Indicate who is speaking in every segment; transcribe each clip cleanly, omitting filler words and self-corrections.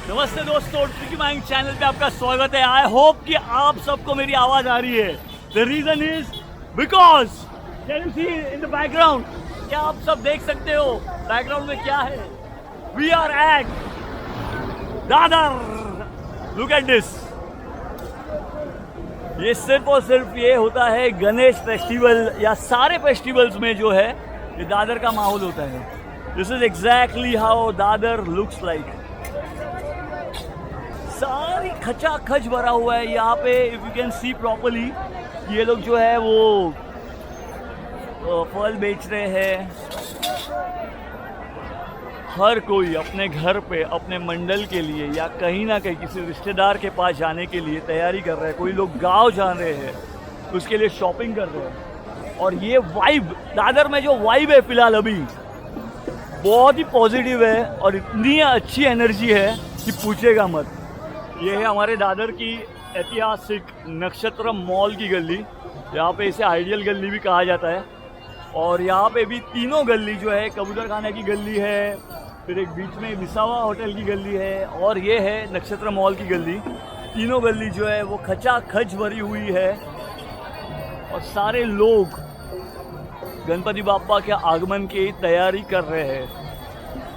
Speaker 1: नमस्ते दोस्तों, tricky mind channel पे आपका स्वागत है। आई होप कि आप सबको मेरी आवाज आ रही है। The reason is because can you see in the background, क्या आप सब देख सकते हो बैकग्राउंड में क्या है? We are at Dadar. Look at this. ये सिर्फ और सिर्फ ये होता है गणेश फेस्टिवल या सारे फेस्टिवल्स में जो है ये दादर का माहौल होता है। This is exactly how Dadar looks like. सारी खचाखच भरा हुआ है यहाँ पे। If you can see properly, ये लोग जो है वो फल बेच रहे हैं। हर कोई अपने घर पे अपने मंडल के लिए या कहीं ना कहीं किसी रिश्तेदार के पास जाने के लिए तैयारी कर रहे हैं। कोई लोग गांव जा रहे हैं, उसके लिए शॉपिंग कर रहे हैं। और ये वाइब, दादर में जो वाइब है फिलहाल अभी बहुत ही पॉजिटिव है और इतनी अच्छी एनर्जी है कि पूछेगा मत। ये है हमारे दादर की ऐतिहासिक नक्षत्र मॉल की गली। यहाँ पे इसे आइडियल गली भी कहा जाता है। और यहाँ पे भी तीनों गली जो है, कबूतर खाने की गली है, फिर एक बीच में विसावा होटल की गली है और ये है नक्षत्र मॉल की गली। तीनों गली जो है वो खचाखच भरी हुई है और सारे लोग गणपति बाप्पा के आगमन की तैयारी कर रहे हैं।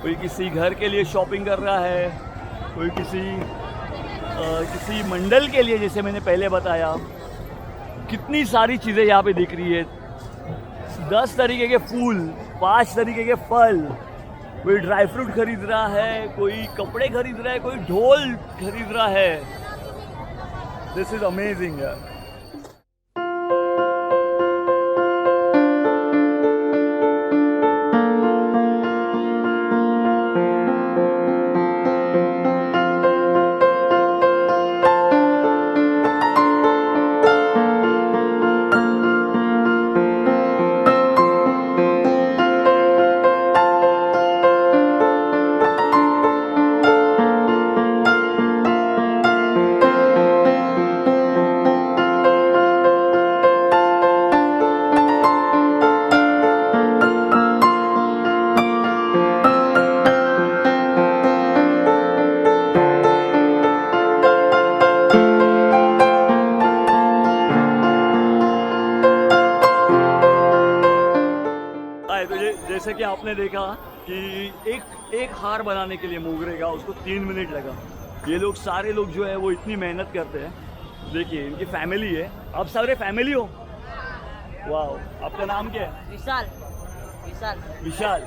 Speaker 1: कोई किसी घर के लिए शॉपिंग कर रहा है, कोई किसी मंडल के लिए, जैसे मैंने पहले बताया। कितनी सारी चीज़ें यहाँ पे दिख रही है। 10 तरीके के फूल, 5 तरीके के फल, कोई ड्राई फ्रूट खरीद रहा है, कोई कपड़े खरीद रहा है, कोई ढोल खरीद रहा है। दिस इज अमेजिंग यार। जैसे कि आपने देखा कि एक हार बनाने के लिए मोगरे का उसको 3 मिनट लगा। ये लोग सारे लोग जो है वो इतनी मेहनत करते हैं। देखिए इनकी फैमिली है। आप सारे फैमिली हो? वाह। आपका नाम क्या है?
Speaker 2: विशाल।
Speaker 1: विशाल,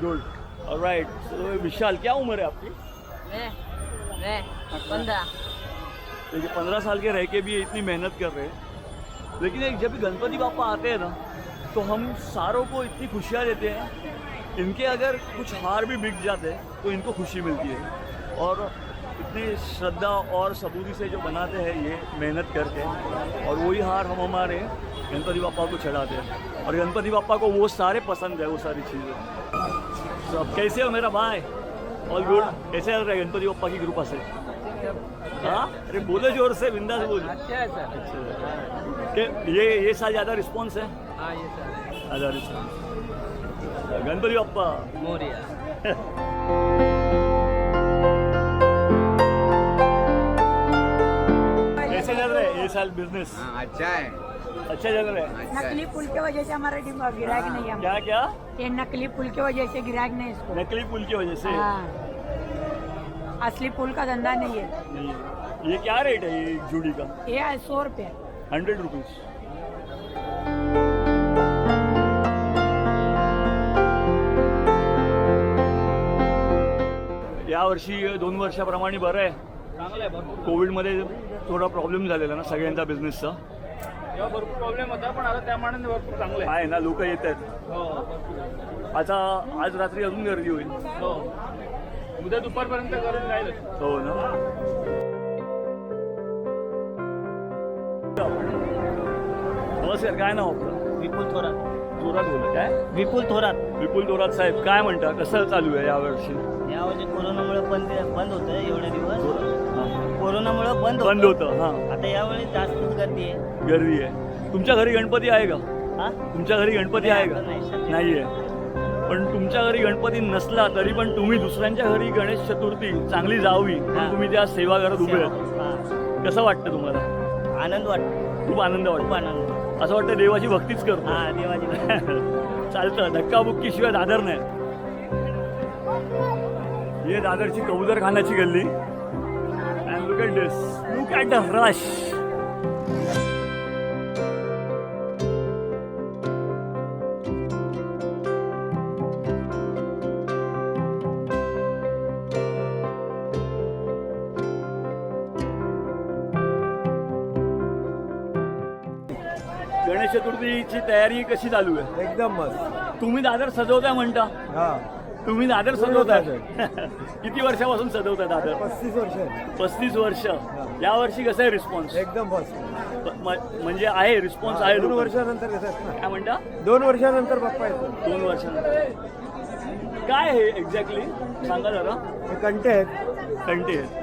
Speaker 1: गुड, ऑलराइट। तो विशाल, क्या उम्र है आपकी?
Speaker 2: मैं 15।
Speaker 1: देखिए 15 साल के रह के भी ये इतनी मेहनत कर रहे हैं। लेकिन एक जब गणपति बापा आते हैं ना, तो हम सारों को इतनी खुशियाँ देते हैं। इनके अगर कुछ हार भी बिक जाते हैं तो इनको खुशी मिलती है। और इतनी श्रद्धा और सबूरी से जो बनाते हैं ये मेहनत करके, और वही हार हम हमारे गणपति बापा को चढ़ाते हैं। और गणपति बापा को वो सारे पसंद है, वो सारी चीज़ें। तो अब कैसे हो मेरा भाई? All good. कैसे चल रहा है गणपति बापा की कृपा से? हाँ, अरे बोलो जोर से, बिंदास बोलो।
Speaker 2: अच्छा है सर।
Speaker 1: अच्छा, ये साल ज़्यादा रिस्पॉन्स है?
Speaker 2: हाँ ये सर।
Speaker 1: ज़्यादा रिस्पॉन्स। गणपति बाप्पा
Speaker 2: मोरिया।
Speaker 1: कैसे चल रहा है ये साल बिजनेस?
Speaker 3: अच्छा है।
Speaker 1: अच्छा चल रहा है।
Speaker 3: अच्छा
Speaker 4: नकली पुल की वजह से हमारा गिराक नहीं है।
Speaker 1: क्या क्या?
Speaker 4: ये नकली पुल की वजह से गिराक नहीं इसको।
Speaker 1: नकली पुल की वजह से?
Speaker 4: हाँ, असली पुल का धंधा नहीं है।
Speaker 1: नहीं है। ये क्या रेट है ये जूड़ी का?
Speaker 4: ये है 100 रुपये।
Speaker 1: 100 रुपीज। या वर्षी 2 वर्षाप्रमाणे बरं आहे.
Speaker 2: चांगलं आहे, भरपूर
Speaker 1: कोविडमध्ये थोडा प्रॉब्लेम झालेला ना सगळ्यांचा बिझनेसचा.
Speaker 2: तेव्हा भरपूर प्रॉब्लेम होता, पण आता त्या मानाने भरपूर चांगलं आहे.
Speaker 1: आहे ना, लोक येत आहेत.
Speaker 2: हो
Speaker 1: आता आज रात्री अजून गर्दी होईल.
Speaker 2: हो, उद्या दुपारपर्यंत करून राहील.
Speaker 1: हो ना. नमस्कार, काय नाव आपलं?
Speaker 2: विपुल थोरात.
Speaker 1: जोरात बोला. काय?
Speaker 2: विपुल थोरात.
Speaker 1: विपुल थोरात साहेब, काय म्हणता, कसं चालू आहे यावर्षी?
Speaker 2: यावर्षी कोरोनामुळे बंद होतं एवढे दिवस.
Speaker 1: हां.
Speaker 2: कोरोनामुळे
Speaker 1: बंद होतं. हां,
Speaker 2: आता यावेळी जास्तच गर्दी आहे.
Speaker 1: गर्दी आहे. तुमच्या घरी गणपती आहे का?
Speaker 2: हा?
Speaker 1: तुमच्या घरी गणपती आहे का?
Speaker 2: नाही, सध्या.
Speaker 1: नाही आहे. पण तुमच्या घरी गणपती नसला तरी पण तुम्ही दुसऱ्यांच्या घरी गणेश चतुर्थी चांगली जावी म्हणून तुम्ही त्या सेवा करत उभे आहात. कसं वाटतं तुम्हाला?
Speaker 3: आनंद वाटतो,
Speaker 1: खूप आनंद
Speaker 3: खूप
Speaker 1: वाटतो.
Speaker 3: आनंद.
Speaker 1: असं वाटतं देवाची भक्तीच करतो.
Speaker 3: हा देवाची
Speaker 1: चालतं, धक्काबुक्कीशिवाय दादर नाही. ये दादरची कबूतर खानाची गल्ली. And look at this, look at the rush. Ganesh चतुर्थीची तयारी कशी चालू आहे?
Speaker 5: एकदम मस्त.
Speaker 1: तुम्ही दादर सजवताय म्हणता.
Speaker 5: हा,
Speaker 1: तुम्ही दादर सजवताय. किती वर्षापासून सजवताय दादर?
Speaker 5: 35 वर्ष.
Speaker 1: 35 वर्ष. या वर्षी कसं आहे रिस्पॉन्स?
Speaker 5: एकदम मस्त.
Speaker 1: म्हणजे आहे रिस्पॉन्स आहे.
Speaker 5: 2
Speaker 1: लोकांचा.
Speaker 5: वर्षानंतर येतात ना.
Speaker 1: काय म्हणता?
Speaker 5: 2 वर्षानंतर बाप्पा येतो.
Speaker 1: 2 वर्षानंतर. काय हे एक्झॅक्टली सांगा जरा.
Speaker 5: हे कंटे आहेत.
Speaker 1: कंटे आहेत.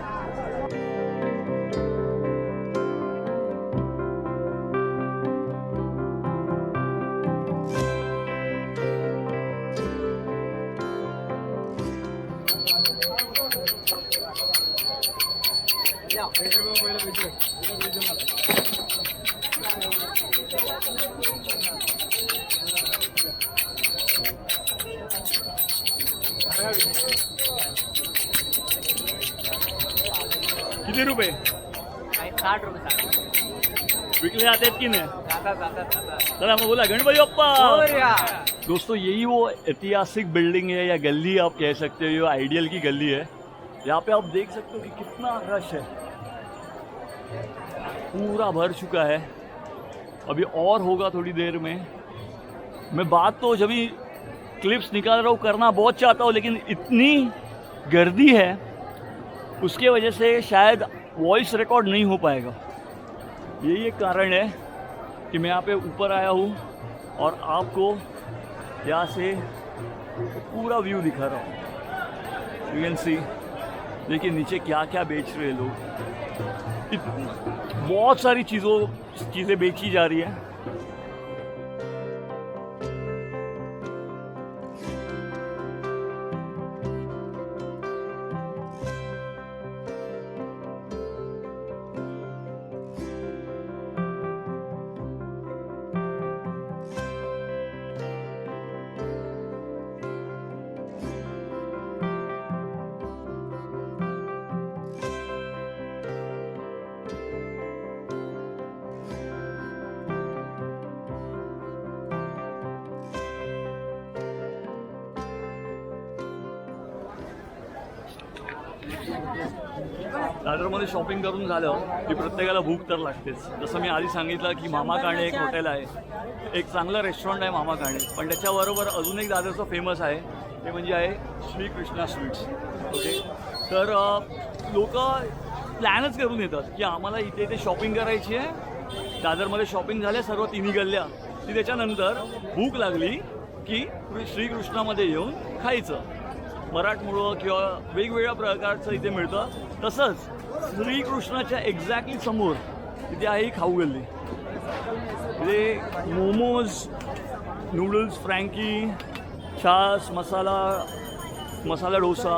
Speaker 1: किती रुपये
Speaker 3: 60 रुपये.
Speaker 1: विकले जाते की नहीं?
Speaker 3: जातात.
Speaker 1: चला मैं बोला गणपति बप्पा. दोस्तों यही वो ऐतिहासिक बिल्डिंग है या गली आप कह सकते हो, ये आइडियल की गली है. यहाँ पे आप देख सकते हो कि कितना रश है. पूरा भर चुका है. अभी और होगा थोड़ी देर में. मैं बात तो जब भी क्लिप्स निकाल रहा हूँ करना बहुत चाहता हूँ, लेकिन इतनी गर्दी है उसके वजह से शायद वॉइस रिकॉर्ड नहीं हो पाएगा. यही एक कारण है कि मैं यहाँ पे ऊपर आया हूँ और आपको यहाँ से पूरा व्यू दिखा रहा हूँ. You can C. देखिए नीचे क्या क्या बेच रहे हैं लोग. बहुत सारी चीज़ें बेची जा रही है. दादरमध्ये शॉपिंग करून झालं की प्रत्येकाला भूक तर लागतेच. जसं मी आधी सांगितलं की मामा काणे एक हॉटेल आहे, एक चांगलं रेस्टॉरंट आहे मामा काणे. पण त्याच्याबरोबर अजून एक दादरचं फेमस आहे, ते म्हणजे आहे श्रीकृष्णा स्वीट्स. ओके, तर लोक प्लॅनच करून येतात की आम्हाला इथे इथे शॉपिंग करायची आहे. दादरमध्ये शॉपिंग झाल्या सर्व तिन्ही गल्ल्या की त्याच्यानंतर भूक लागली की श्रीकृष्णामध्ये येऊन खायचं. मराठमोळं किंवा वेगवेगळ्या प्रकारचं इथे मिळतं. तसंच श्रीकृष्णाच्या एक्झॅक्टली समोर इथे आहे ही खाऊ गल्ली. इथे मोमोज, नूडल्स, फ्रँकी, छास, मसाला डोसा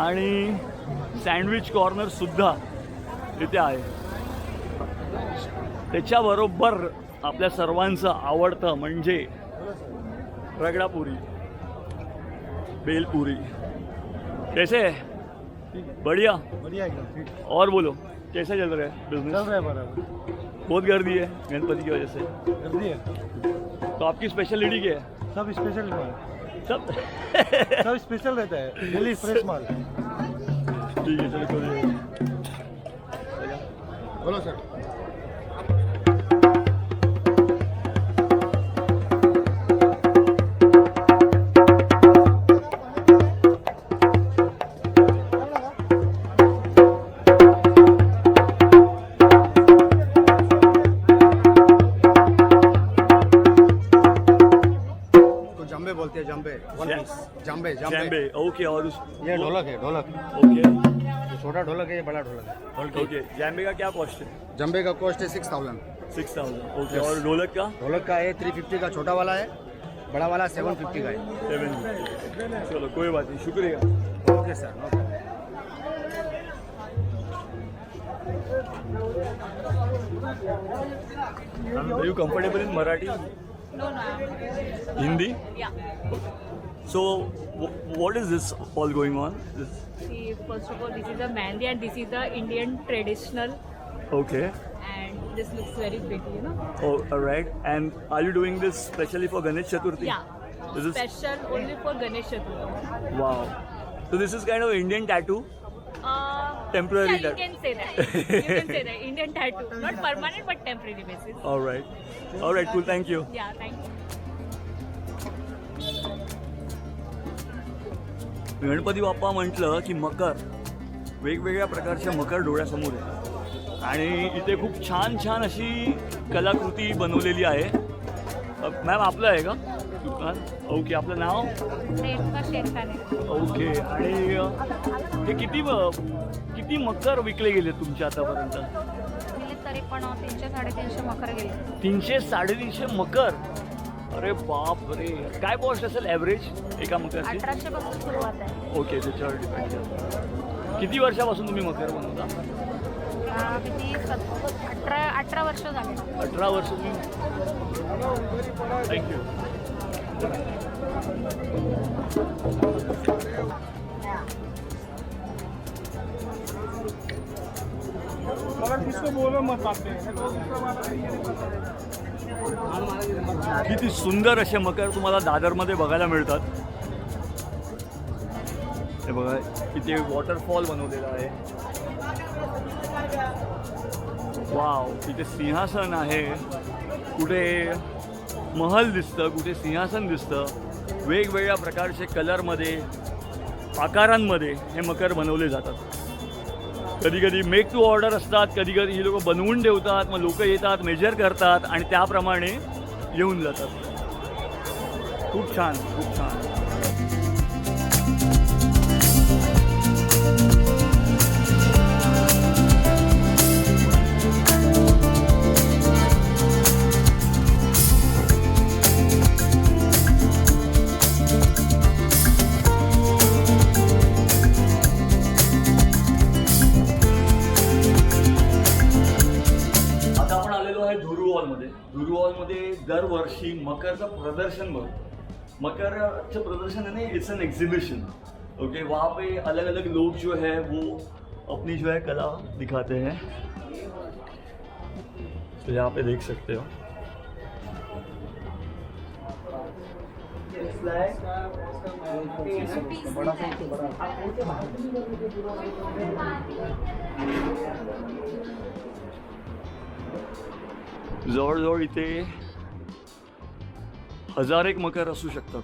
Speaker 1: आणि सँडविच कॉर्नरसुद्धा इथे आहे. त्याच्याबरोबर आपल्या सर्वांचं आवडतं म्हणजे रगडापुरी, बेलपुरी. कैसे है? बढ़िया.
Speaker 5: बढ़िया एकदम ठीक.
Speaker 1: और बोलो कैसा चल रहा है बिजनेस?
Speaker 5: चल रहा है बराबर.
Speaker 1: बहुत गर्दी है गणपति की वजह से.
Speaker 5: जल्दी है.
Speaker 1: तो आपकी स्पेशलिटी क्या है?
Speaker 5: सब स्पेशल माल.
Speaker 1: सब
Speaker 5: सब स्पेशल रहता है. डेली फ्रेश माल.
Speaker 1: ठीक है, चलो करिए.
Speaker 5: बोलो सर. बोलते हैं जंबे. जंबे
Speaker 1: जैम्बे. ओके. और
Speaker 5: ये ढोलक है. ढोलक.
Speaker 1: ओके.
Speaker 5: ये छोटा ढोलक है, ये बड़ा ढोलक है.
Speaker 1: ओके. जैम्बे का क्या कॉस्ट है?
Speaker 5: जंबे का कॉस्ट है 6000.
Speaker 1: 6000. ओके. और ढोलक का?
Speaker 5: ढोलक का है 350 का छोटा वाला है बड़ा वाला 750 का है
Speaker 1: 750। चलो कोई बात नहीं, शुक्रिया।
Speaker 5: Okay sir no problem.
Speaker 1: Are you comfortable in Marathi?
Speaker 4: No, no.
Speaker 1: Hindi?
Speaker 4: Yeah.
Speaker 1: So, what is this all going on? This,
Speaker 6: See, first of all, this is a mehndi and this is the Indian traditional,
Speaker 1: okay.
Speaker 6: and this looks very pretty, you know.
Speaker 1: Oh, all right. And are you doing this specially for Ganesh Chaturthi?
Speaker 6: Yeah,
Speaker 1: This is
Speaker 6: special only for Ganesh Chaturthi.
Speaker 1: wow. So this is kind of Indian tattoo. Temporary
Speaker 6: yeah, you
Speaker 1: tattoo.
Speaker 6: can say that. You can say that Indian tattoo, not permanent but temporary basis.
Speaker 1: All right. All right. Cool. Thank you.
Speaker 6: Yeah, thank you.
Speaker 1: Ganpati Bappa म्हटलं की मकर, वेगवेगळ्या प्रकारच्या मकर डोळ्यासमोर आहे आणि इथे खूप छान छान अशी कलाकृती बनवलेली आहे. मॅम आपलं आहे का दुकान? ओके, आपलं नाव? ओके. आणि हे किती मकर विकले गेले तुमच्या आतापर्यंत?
Speaker 7: तरी पण 300-350 मकर गेले.
Speaker 1: 300-350 मकर? अरे बाप रे. काय कॉस्ट असेल ॲव्हरेज एका मकरची?
Speaker 7: 1800 पासून सुरुवात आहे.
Speaker 1: ओके, त्याच्यावर डिपेंड करतं. किती वर्षापासून तुम्ही मकर बनवता?
Speaker 7: किती 18 वर्ष झाले.
Speaker 1: 18 वर्ष तुम्ही. थँक्यू.
Speaker 2: मगर किसको बोलो मत आपने
Speaker 1: किती सुंदर असे मकर तुम्हाला दादरमध्ये बघायला मिळतात. हे बघा, इथे वॉटरफॉल बनवलेला आहे. वाव. इथे सिंहासन आहे, कुठे महल दिसतं, कुठे सिंहासन दिसतं. वेगवेगळ्या प्रकारचे कलरमध्ये, आकारांमध्ये हे मकर बनवले जातात. कधी कधी मेक टू ऑर्डर असतात, कधी कधी ही लोक बनवून ठेवतात, मग लोक येतात, मेजर करतात आणि त्याप्रमाणे येऊन जातात. खूप छान, खूप छान. धुरू हॉलमध्ये दरवर्षी मकरचं प्रदर्शन बघ. मकरचं प्रदर्शन है ना, इट्स एन एग्जीबिशन. ओके, वहाँ पे अलग अलग लोग जो है वो अपनी जो है कला दिखाते हैं. तो यहाँ पे देख सकते हो. जवळजवळ इथे 1000 मकर असू शकतात,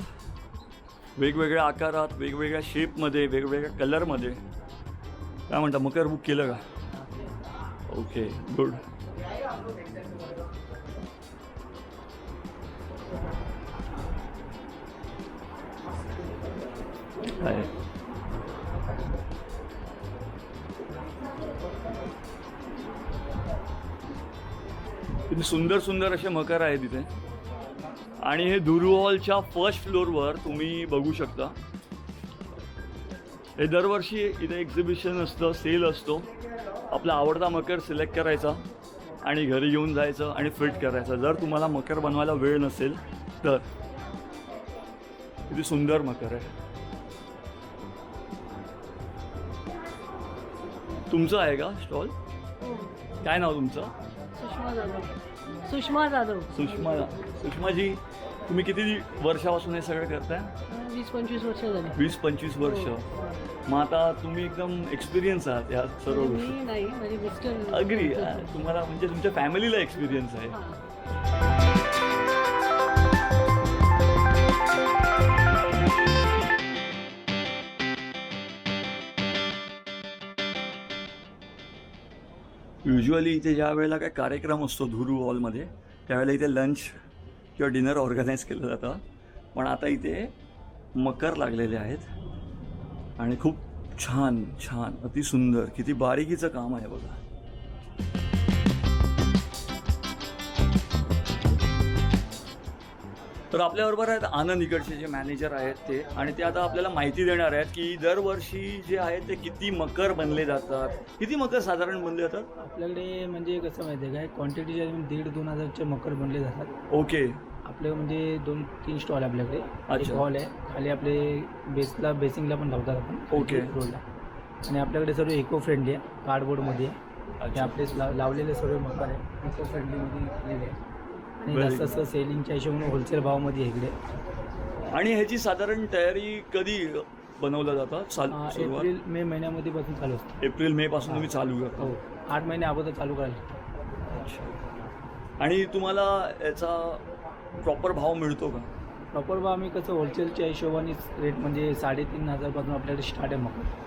Speaker 1: वेगवेगळ्या आकारात, वेगवेगळ्या शेपमध्ये, वेगवेगळ्या कलरमध्ये. काय म्हणता, मकर बुक केलं का? Okay, good. आहे किती सुंदर सुंदर असे मकर आहेत इथे. आणि हे धुरू हॉलच्या फर्स्ट फ्लोअरवर तुम्ही बघू शकता. हे दरवर्षी इथे एक्झिबिशन असतं, सेल असतो. आपला आवडता मकर सिलेक्ट करायचा आणि घरी घेऊन जायचं आणि फिट करायचं. जर तुम्हाला मकर बनवायला वेळ नसेल तर. किती सुंदर मकर आहे. तुमचं आहे का स्टॉल? काय नाव तुमचं?
Speaker 6: सुषमा जाधव.
Speaker 1: सुषमाजी, तुम्ही किती वर्षापासून हे सगळं करताय?
Speaker 6: 20-25 वर्ष झाली.
Speaker 1: 20-25 वर्ष. मग आता तुम्ही एकदम एक्सपिरियन्स आहात या सर्व गोष्टी.
Speaker 6: नाही, माझे मिस्टर.
Speaker 1: अग्री. तुम्हाला म्हणजे तुमच्या फॅमिलीला एक्सपिरियन्स आहे. युजली इथे ज्या वेळेला काय कार्यक्रम असतो धुरू हॉलमध्ये, त्यावेळेला इथे लंच किंवा डिनर ऑर्गनाईज केलं जातं. पण आता इथे मकर लागलेले आहेत आणि खूप छान छान, अतिसुंदर, किती बारीकीचं काम आहे बघा. तर आपल्याबरोबर आहेत आनंद इकडचे जे मॅनेजर आहेत ते, आणि ते आता आपल्याला माहिती देणार आहेत की दरवर्षी जे आहेत ते किती मकर बनले जातात, किती मकर साधारण बनले जातात.
Speaker 5: आपल्याकडे म्हणजे कसं माहिती आहे काय, क्वांटिटीच्या 1,500-2 हजारचे मकर बनले जातात.
Speaker 1: ओके.
Speaker 5: आपले म्हणजे 2-3 स्टॉल आपल्याकडे. एक
Speaker 1: अच्छा.
Speaker 5: हॉल आहे, खाली आपले बेसिंगला पण लावतात आपण.
Speaker 1: ओके.
Speaker 5: रोडला. आणि आपल्याकडे सर्व इको फ्रेंडली आहे, कार्डबोर्डमध्ये आहे. ते
Speaker 1: अच्छा.
Speaker 5: आपले लावलेले सर्व मकर आहे, इको फ्रेंडलीमध्ये केलेले आहे. आणि
Speaker 1: Very
Speaker 5: जास्त असं सेलिंगच्या हिशोबाने होलसेल भावामध्ये आहे इकडे.
Speaker 1: आणि ह्याची साधारण तयारी कधी बनवलं जातं? सुरुवात
Speaker 5: एप्रिल-मे महिन्यामध्ये पासून चालू असतं.
Speaker 1: एप्रिल मे पासून तुम्ही चालू करता.
Speaker 5: हो, 8 महिने अगोदर चालू करायला लागतं.
Speaker 1: आणि तुम्हाला याचा प्रॉपर भाव मिळतो का?
Speaker 5: प्रॉपर भाव आम्ही कसं होलसेलच्या हिशोबानेच रेट म्हणजे 3,500 आपल्याकडे स्टार्ट आहे मकर.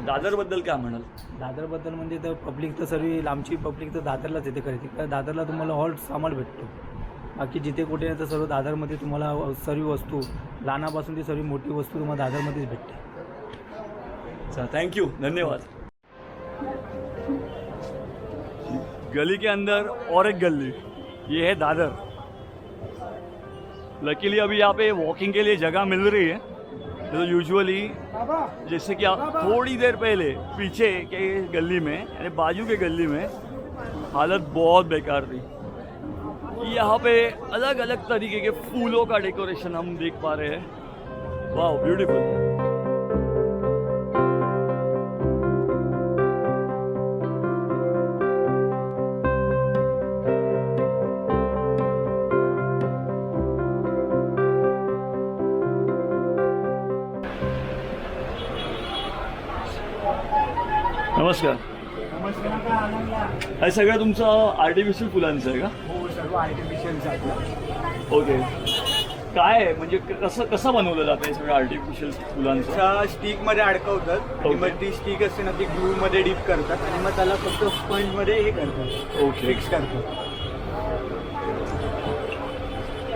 Speaker 1: दादरबद्दल काय म्हणाल?
Speaker 5: दादरबद्दल म्हणजे तर पब्लिक तर सर्व लांबची पब्लिक तर दादरलाच येते खरेदी. तर दादरला तुम्हाला हॉल सामान भेटतो. बाकी जिथे कुठे नाही तर सर्व दादरमध्ये तुम्हाला सर्व वस्तू लहानापासून ती सर्व मोठी वस्तू तुम्हाला दादरमध्येच भेटते.
Speaker 1: अच्छा, थैंक यू, धन्यवाद. गली के अंदर और एक गली, ये है दादर. लकीली अभी यहाँ पे वॉकिंग के लिए जगह मिल रही है. तो यूजुअली जैसे कि आप थोड़ी देर पहले पीछे के गली में यानी बाजू के गली में हालत बहुत बेकार थी. यहाँ पे अलग अलग तरीके के फूलों का डेकोरेशन हम देख पा रहे हैं. वाह, ब्यूटीफुल. नमस्कार. हे सगळं तुमचं आर्टिफिशियल फुलांचं आहे का?
Speaker 5: हो, सर्व आर्टिफिशियलचं आहे.
Speaker 1: ओके. काय आहे म्हणजे कसं बनवलं जातं हे सगळं आर्टिफिशियल फुलांचं?
Speaker 5: स्टिकमध्ये अडकवतात आणि मग ती स्टिक असते ना ती ग्लूमध्ये डीप करतात आणि मग त्याला फक्त स्पंजमध्ये हे करतात,
Speaker 1: ओके.
Speaker 5: फिक्स करतात.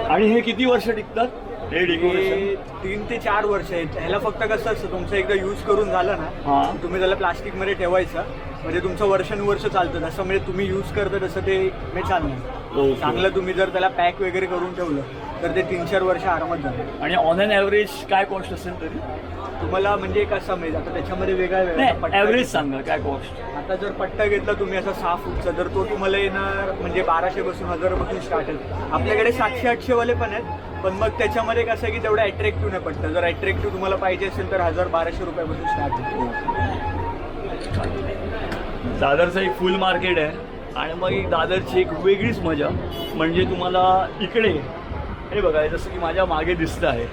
Speaker 1: आणि हे किती वर्ष टिकतात हे डेकोरेशन?
Speaker 5: 3 ते 4 वर्ष आहेत. ह्याला फक्त कसं असतं, तुमचं एकदा यूज करून झालं ना,
Speaker 1: हां.
Speaker 5: तुम्ही त्याला प्लास्टिकमध्ये ठेवायचं म्हणजे तुमचं वर्षानुवर्ष चालतं. जसं म्हणजे तुम्ही यूज करता तसं ते नाही चालणार.
Speaker 1: ओके.
Speaker 5: चांगलं तुम्ही जर त्याला पॅक वगैरे करून ठेवलं तर ते 3-4 वर्ष आरामात जातं.
Speaker 1: आणि ऑन अन ॲव्हरेज काय कॉस्ट असेल तरी?
Speaker 5: तुम्हाला म्हणजे कसं मिळेल आता त्याच्यामध्ये वेगळा
Speaker 1: नाही, ॲव्हरेज सांगा काय कॉस्ट.
Speaker 5: आता जर पट्टा घेतला तुम्ही असा 6 फूटचा तर तो तुम्हाला येणार म्हणजे 1200 पासून 1000 पासून स्टार्ट आहे. आपल्याकडे 700-800 वाले पण आहेत, पण मग त्याच्यामध्ये कसं आहे की तेवढं अट्रॅक्टिव्ह नाही पडतं. जर अट्रॅक्टिव्ह तुम्हाला पाहिजे असेल तर 1000-1200 रुपयापासून स्टार्ट होतो.
Speaker 1: दादरचं एक फुल मार्केट आहे आणि मग एक दादरची एक वेगळीच मजा म्हणजे तुम्हाला इकडे हे बघा, जसं की माझ्या मागे दिसतं आहे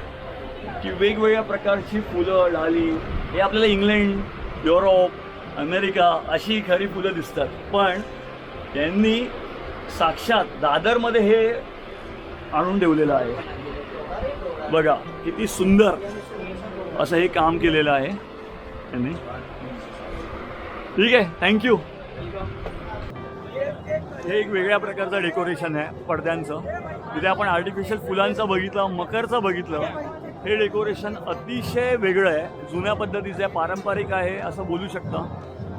Speaker 1: की वेगवेगळ्या प्रकारची फुलं डाली. हे आपल्याला इंग्लंड, युरोप, अमेरिका अशी खरी फुलं दिसतात, पण यांनी साक्षात दादरमध्ये हे आणून ठेवलेलं आहे. बघा किती सुंदर असं हे काम केलेलं आहे त्यांनी. ठीक आहे, थँक्यू. हे एक वेगळ्या प्रकारचं डेकोरेशन आहे पडद्यांचं. तिथे आपण आर्टिफिशियल फुलांचं बघितलं, मकरचं बघितलं. हे डेकोरेशन अतिशय वेगळं आहे, जुन्या पद्धतीचं आहे, पारंपरिक आहे असं बोलू शकता.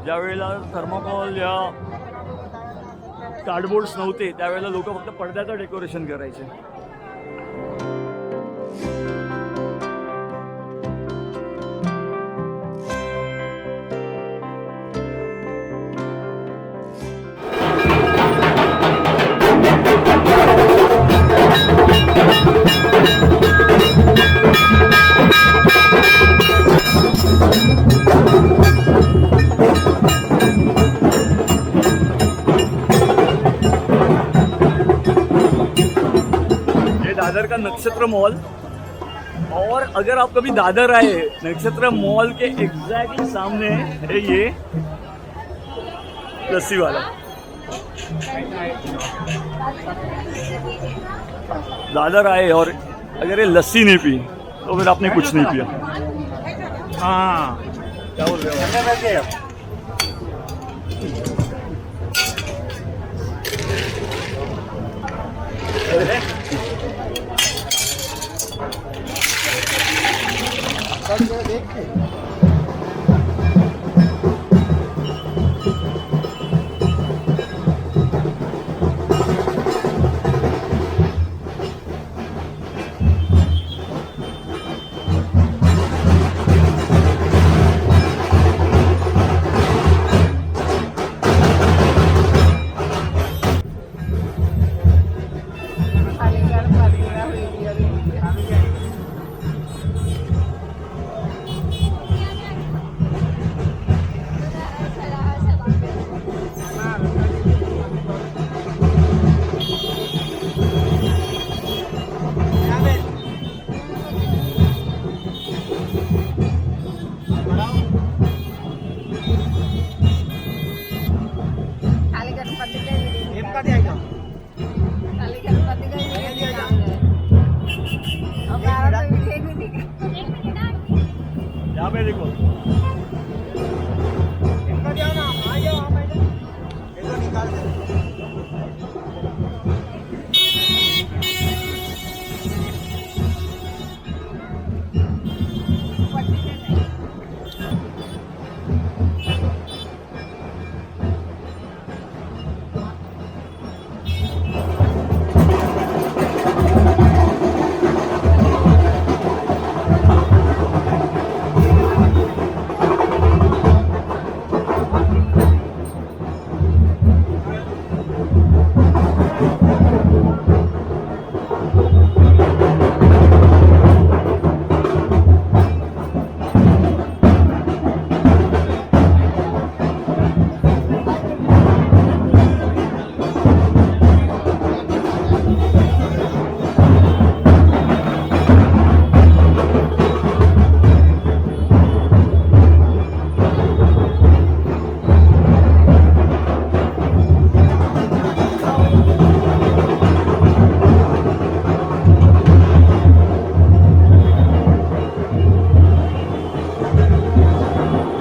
Speaker 1: ज्यावेळेला थर्माकोल या कार्डबोर्ड्स नव्हते त्यावेळेला लोक फक्त पडद्याचं डेकोरेशन करायचे. दादर का नक्षत्र मॉल, और अगर आप कभी दादर आए नक्षत्र मॉल के एग्जैक्टली सामने है ये लस्सी वाला. दादर आए और अगर ये लस्सी नहीं पी तो फिर आपने कुछ नहीं पिया. हाँ, क्या बोल रहे हो?
Speaker 7: खाली गणपती काय खाली गणपती
Speaker 1: यहाँ पे देखो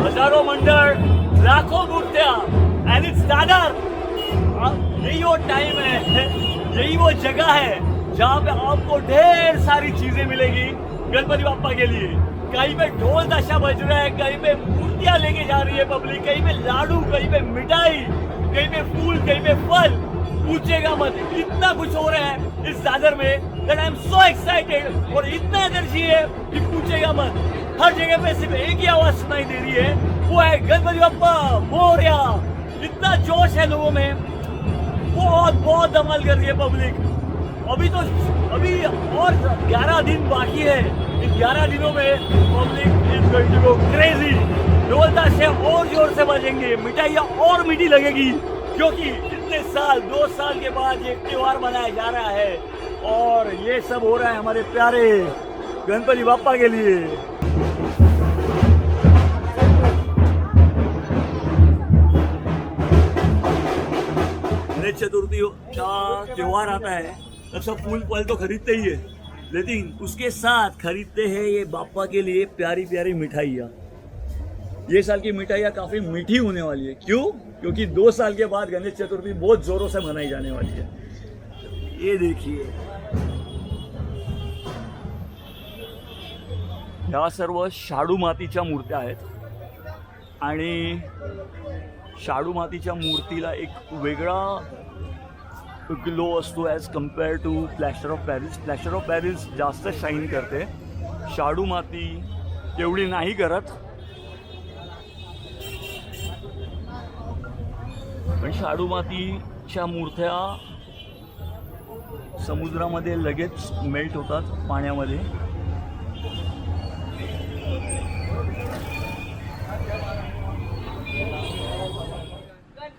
Speaker 1: हजारों मंडल, लाखों मूर्तियां एंड इट्स दादर। यही वो टाइम है, यही वो जगह है जहाँ पे आपको ढेर सारी चीजें मिलेगी गणपति बाप्पा के लिए। कहीं पे ढोल ताशा बज रहा है, कहीं पे मूर्तियां लेके जा रही है पब्लिक, कहीं पे लाडू, कहीं पे मिठाई, कहीं पे फूल, कहीं पे फल। पूछेगा मत, इतना कुछ हो रहा है इस दादर में that I am so excited. और इतना एनर्जी है कि पूछेगा मत। हर जगह पे सिर्फ एक ही आवाज सुनाई दे रही है, वो है गणपति बाप्पा मोरया। इतना जोश है लोगों में, बहुत बहुत धमाल कर रही है पब्लिक। अभी और 11 दिन बाकी है। इन 11 दिनों में public is going to go crazy. ढोल ताशे और जोर से बजेंगे, मिठाइयाँ और मीठी लगेगी, क्योंकि इतने साल 2 साल के बाद ये त्योहार मनाया जा रहा है और ये सब हो रहा है हमारे प्यारे गणपति बाप्पा के लिए। गणेश चतुर्थी का त्योहार आता है तब सब फूल फल तो खरीदते ही है, लेकिन उसके साथ खरीदते हैं ये बाप्पा के लिए प्यारी प्यारी मिठाइयाँ। ये साल की मिठाइयाँ काफ़ी मीठी होने वाली है। क्यों? क्योंकि 2 साल के बाद गणेश चतुर्थी बहुत जोरों से मनाई जाने वाली है। ये देखिए, ह्या सर्व शाडू मातीच्या मूर्त्या आहेत आणि शाडू मातीच्या मूर्तीला एक वेगळा ग्लो असतो as compared to plaster of Paris. Plaster of Paris जास्त शाईन करते, शाडू माती एवढी नाही करत. पण शाडू मातीच्या मूर्त्या समुद्रामध्ये लगेच मेल्ट होतात पाण्यामध्ये.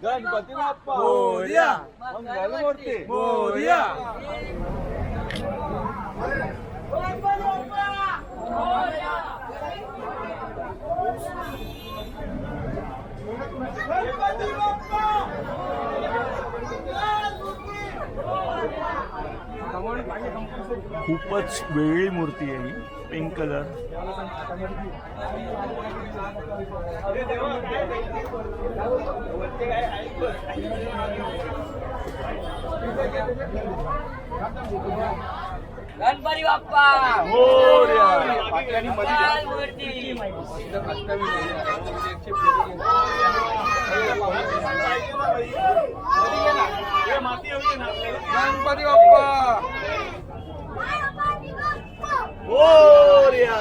Speaker 5: गणपती बाप्पा मोरया, मंगलमूर्ती मोरया.
Speaker 1: खूपच वेगळी मूर्ती आहे ही, पिंक कलर.
Speaker 3: गणपती बाप्पा
Speaker 1: मोरया.
Speaker 3: मूर्ती
Speaker 5: गणपती बाप्पा
Speaker 1: मोरया.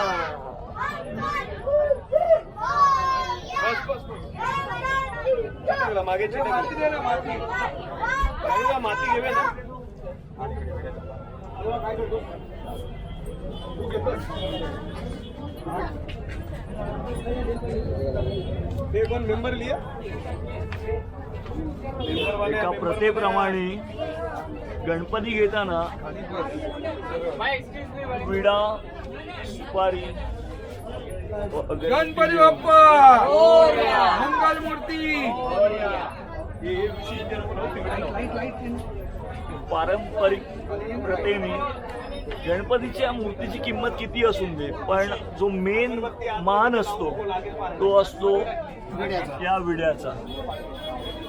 Speaker 5: मागे माती दे ना, माती घेऊया ना. काय करतो तू घेतो ते पण मेंबर लिया.
Speaker 1: एका प्रथेप्रमाणे गणपती घेताना विडा, सुपारी
Speaker 2: गणपती बाप्पा मंगल मूर्ती.
Speaker 1: पारंपरिक प्रथेने गणपतीच्या मूर्तीची किंमत किती असून दे, पण जो मेन मान असतो तो असतो या विड्याचा.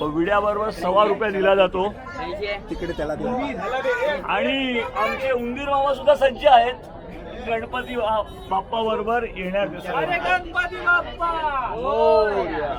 Speaker 1: विड्याबरोबर ₹1.25 दिला जातो.
Speaker 5: तिकडे त्याला
Speaker 1: आणि आमचे उंदीर मामा सुद्धा सज्ज आहेत गणपती बाप्पा बरोबर येण्यासाठी.
Speaker 2: गणपती बाप्पा
Speaker 1: मोरया.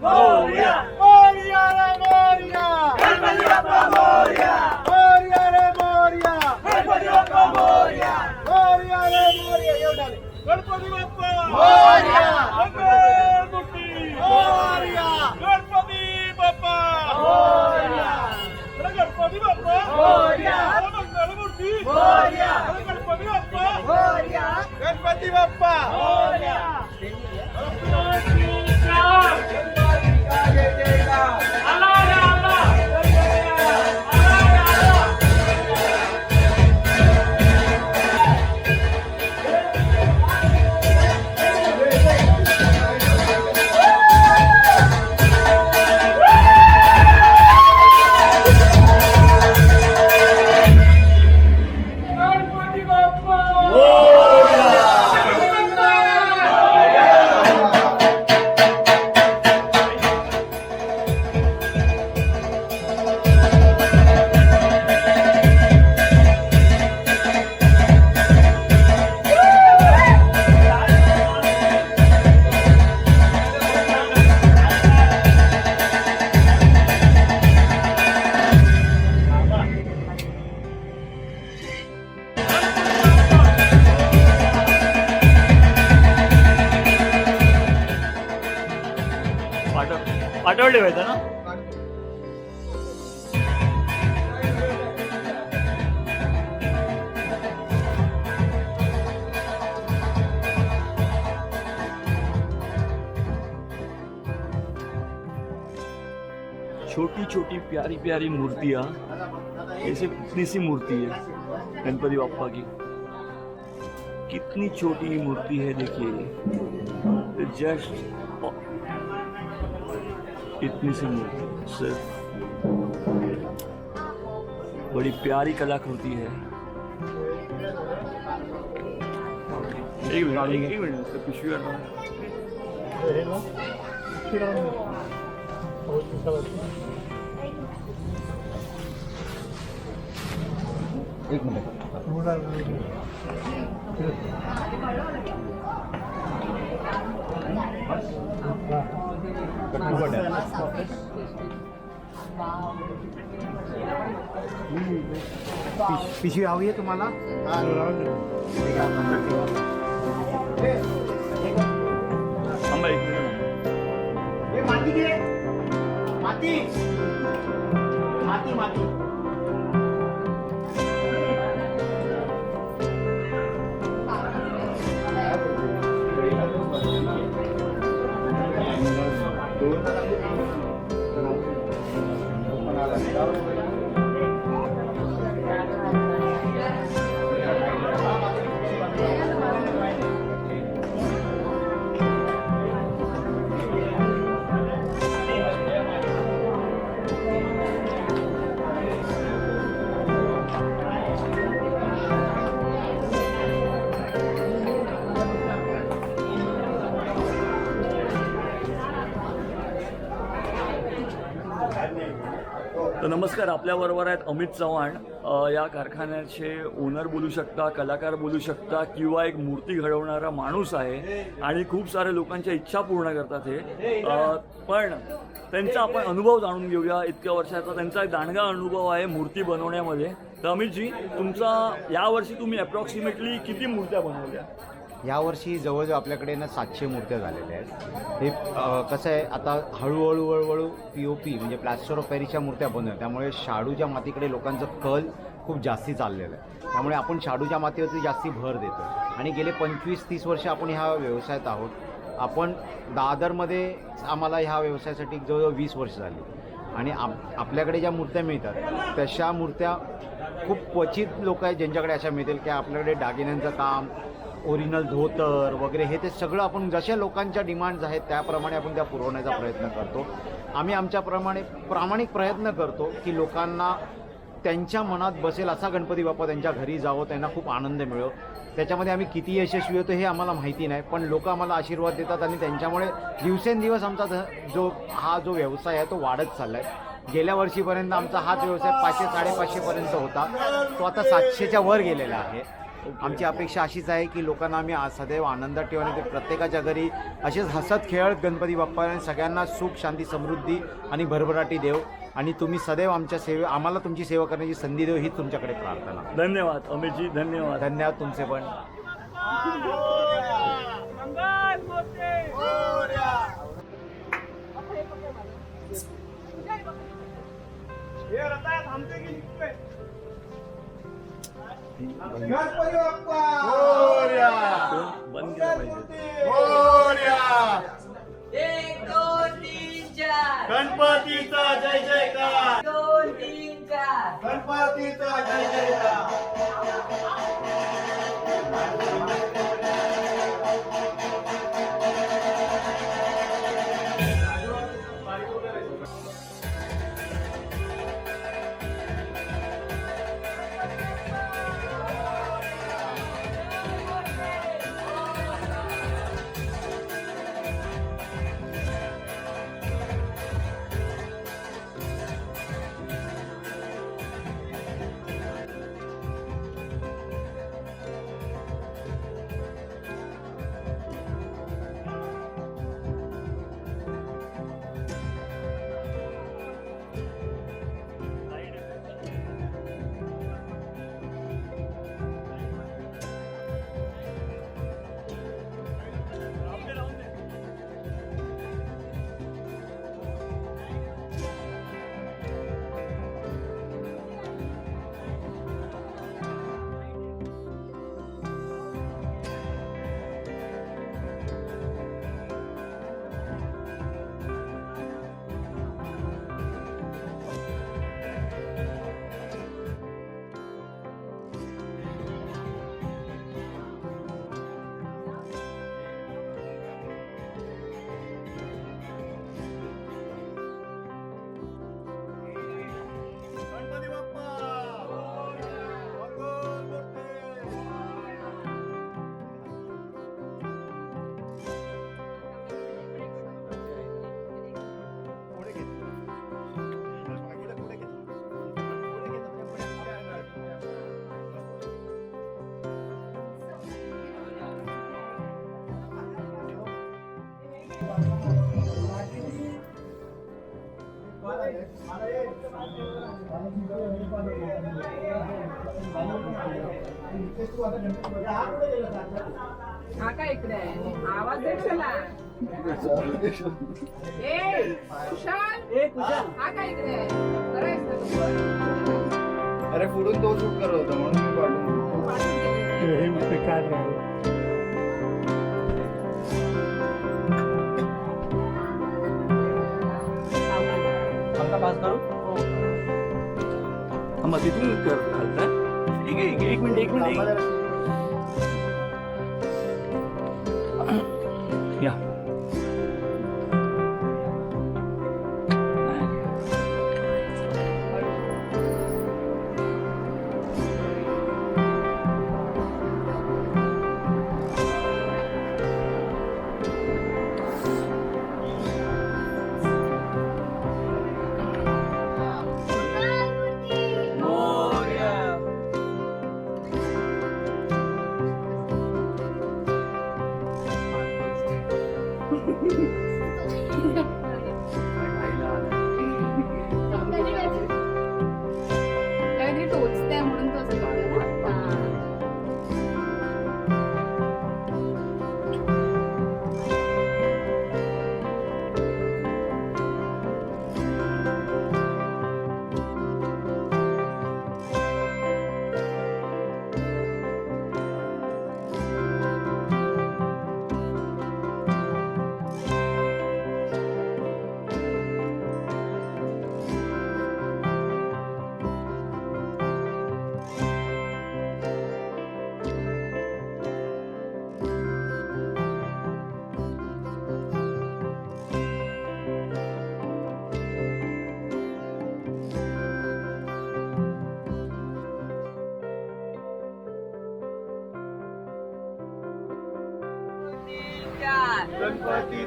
Speaker 2: मोरया. मोरया रे मोरया. गणपती बाप्पा मोरया. मोरया रे मोरया. गणपती बाप्पा मोरया. मोरया रे मोरया. एवढा गणपती बाप्पा मोरया. मंगल मूर्ती मोरया. गणपती बाप्पा मोरया. गणपती बाप्पा मोरया. मंगल मूर्ती मोरया. गणपती बाप्पा मोरया. गणपती बाप्पा मोरया.
Speaker 1: पाठवले होते ना. छोटी छोटी प्यारी प्यारी मूर्तियाँ, ऐसे इतनी सी मूर्ति है गणपति बाप्पा की. कितनी छोटी मूर्ति है देखिए, जस्ट इतनी सी मूर्ति, सिर्फ बड़ी प्यारी कलाकृति है. एक मिनट उसका पिछवी करना.
Speaker 5: एक मिनिट. पिशवी हवी आहे तुम्हाला? माती घे. माती माती माती.
Speaker 1: तर नमस्कार, आपल्याबरोबर आहेत अमित चव्हाण. या कारखान्याचे ओनर बोलू शकता, कलाकार बोलू शकता, किंवा एक मूर्ती घडवणारा माणूस आहे आणि खूप सारे लोकांच्या इच्छा पूर्ण करतात हे. पण त्यांचा आपण अनुभव जाणून घेऊया. इतक्या वर्षाचा त्यांचा एक दांडगा अनुभव आहे मूर्ती बनवण्यामध्ये. तर अमितजी, तुमचा यावर्षी तुम्ही अप्रॉक्सिमेटली किती मूर्त्या बनवल्या?
Speaker 8: यावर्षी जवळजवळ आपल्याकडे ना 700 मूर्त्या झालेल्या आहेत. हे कसं आहे, आता हळूहळू POP म्हणजे प्लॅस्टर ऑफ पॅरिसच्या मूर्त्या बनवल्या, त्यामुळे शाडूच्या मातीकडे लोकांचं कल खूप जास्ती चाललेलं आहे. त्यामुळे आपण शाडूच्या मातीवरती जास्ती भर देतो आणि गेले 25-30 वर्ष आपण ह्या व्यवसायात आहोत. आपण दादरमध्ये आम्हाला ह्या व्यवसायासाठी जवळजवळ 20 वर्ष झाली आणि आपल्याकडे ज्या मूर्त्या मिळतात तशा मूर्त्या खूप क्वचित लोक आहेत ज्यांच्याकडे अशा मिळतील की आपल्याकडे दागिन्यांचं काम, ओरिजिनल धोतर वगैरे हे ते सगळं आपण जशा लोकांच्या डिमांड्स आहेत त्याप्रमाणे आपण त्या पुरवण्याचा प्रयत्न करतो. आम्ही आमच्याप्रमाणे प्रामाणिक प्रयत्न करतो की लोकांना त्यांच्या मनात बसेल असा गणपती बाप्पा त्यांच्या घरी जावं, त्यांना खूप आनंद मिळो. त्याच्यामध्ये आम्ही किती यशस्वी होतो हे आम्हाला माहिती नाही, पण लोक आम्हाला आशीर्वाद देतात आणि त्यांच्यामुळे दिवसेंदिवस आमचा जो व्यवसाय आहे तो वाढत चालला आहे. गेल्या वर्षीपर्यंत आमचा हाच व्यवसाय 500-550पर्यंत होता, तो आता 700च्या वर गेलेला आहे. आमची अपेक्षा अशीच आहे की लोकांना आम्ही सदैव आनंदात ठेवू आणि ते प्रत्येकाच्या घरी असेच हसत खेळत गणपती बाप्पा सगळ्यांना सुख शांती समृद्धी आणि भरभराटी देव आणि तुम्ही सदैव आमच्या आम्हाला तुमची सेवा करण्याची संधी देऊ ही तुमच्याकडे प्रार्थना.
Speaker 1: धन्यवाद अमितजी, धन्यवाद.
Speaker 8: धन्यवाद तुमचे पण.
Speaker 1: बंद केलं पाहिजे.
Speaker 3: 1 2 3 4
Speaker 5: गणपतीचा जय जयकार,
Speaker 3: 2 3 4
Speaker 5: गणपतीचा जय जयकार.
Speaker 7: हा का इकडे आहे? आवाज दे चला. ए कुशाल, हा का इकडे आहे? बरं आहेस का तू?
Speaker 5: अरे पुढून तो शूट करत होता म्हणून मी पाठवून
Speaker 7: पाठवून गेले.
Speaker 1: मग तिथून घालताय. ठीक आहे, एक मिनिट या.
Speaker 7: काहीतरी टोचते म्हणून तो असं करतो ना.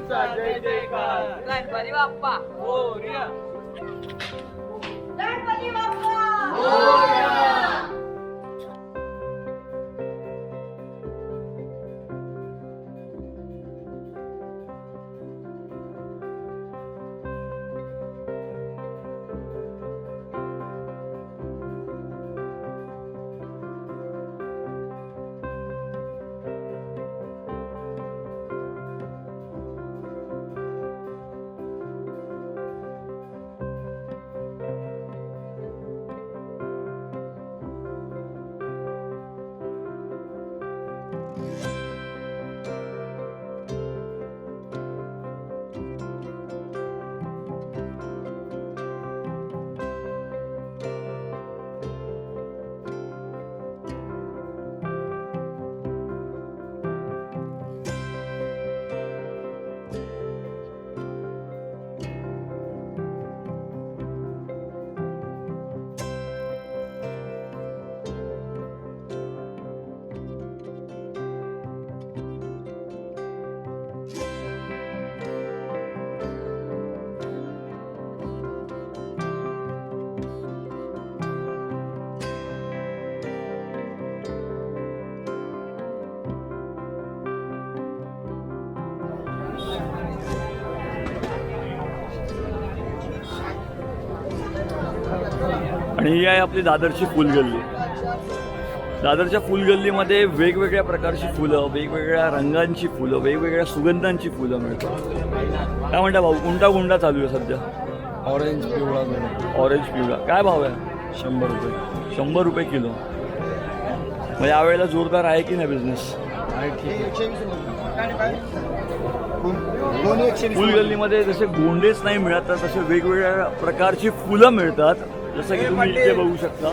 Speaker 2: गणपतीचा जय जयकार
Speaker 3: गणपती बाप्पा
Speaker 2: मोरया.
Speaker 3: गणपती बाप्पा
Speaker 1: आणि ही आहे आपली दादरची फुलगल्ली. दादरच्या फुलगल्लीमध्ये वेगवेगळ्या प्रकारची फुलं, वेगवेगळ्या रंगांची फुलं, वेगवेगळ्या सुगंधांची फुलं मिळतात. काय म्हणता भाऊ, कोणता गुंडा चालू आहे सध्या?
Speaker 2: ऑरेंज पिवळा
Speaker 1: ऑरेंज पिवळा. काय भाव आहे?
Speaker 2: 100 रुपये
Speaker 1: 100 रुपये किलो. मग यावेळेला जोरदार आहे की नाही बिझनेस?
Speaker 2: आहे. ठीक
Speaker 1: फुलगल्लीमध्ये जसे गोंडेच नाही मिळत तर तसे वेगवेगळ्या प्रकारची फुलं मिळतात. जसं की तुम्ही इथे बघू शकता,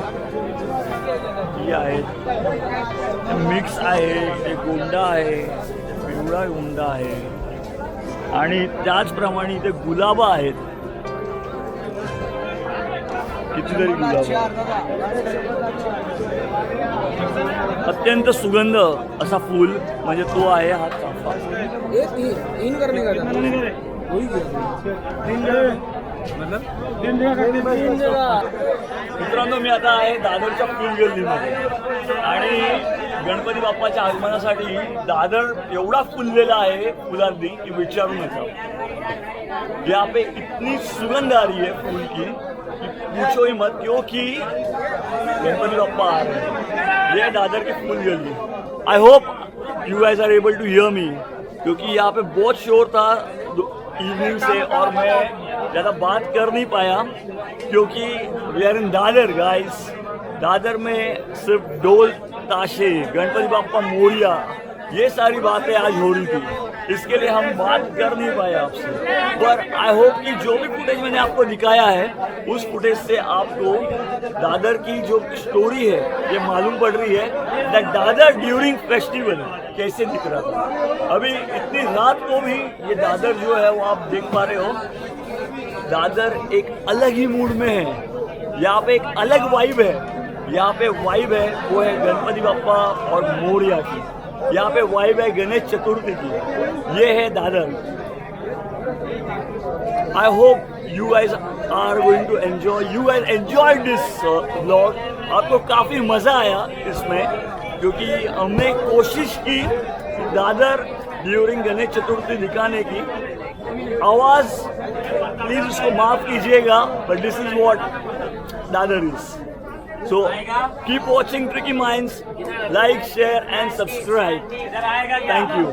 Speaker 1: ही आहेत, मिक्स आहे, हे गोंडा आहे, पिवळा गोंडा आहे आणि त्याचप्रमाणे इथे गुलाबा आहेत. कितीतरी गुलाबा. अत्यंत सुगंध असा फूल म्हणजे तो आहे हा चाफा. मित्रांनो, मी आता आहे दादरच्या फुलगल्लीमध्ये आणि गणपती बाप्पाच्या आगमनासाठी दादर एवढा फुललेला आहे फुलांनी की विचारू नका. यहाँ पे इतनी सुगंध आ रही है फूल की पूछो ही मत, क्योंकि गणपति बप्पा आ रहे हैं. ये दादर की फूल गली. I hope you guys are able to hear me, क्योंकि यहाँ पे बहुत शोर था इवनिंग से और मैं ज़्यादा बात कर नहीं पाया क्योंकि we are in Dadar guys. Dadar में सिर्फ ढोल ताशे, गणपति बाप्पा मोरिया, ये सारी बातें आज हो रही थी, इसके लिए हम बात कर नहीं पाए आपसे. पर आई होप कि जो भी फुटेज मैंने आपको दिखाया है उस फुटेज से आपको दादर की जो स्टोरी है ये मालूम पड़ रही है दैट दादर ड्यूरिंग फेस्टिवल कैसे दिख रहा था. अभी इतनी रात को भी ये दादर जो है वो आप देख पा रहे हो. दादर एक अलग ही मूड में है. यहाँ पे एक अलग वाइब है. यहाँ पे वाइब है वो है गणपति बाप्पा और मोरिया की. यहाँ पे वाइब है गणेश चतुर्थी की. ये है Dadar. I hope you guys are going to enjoy. You guys enjoy this vlog. आपको काफ़ी मज़ा आया इसमें क्योंकि हमने कोशिश की दादर ड्यूरिंग गणेश चतुर्थी दिखाने की. आवाज़ प्लीज़ उसको माफ़ कीजिएगा, but this is what Dadar is. So keep watching Tricky Minds, like, share and subscribe. Thank you.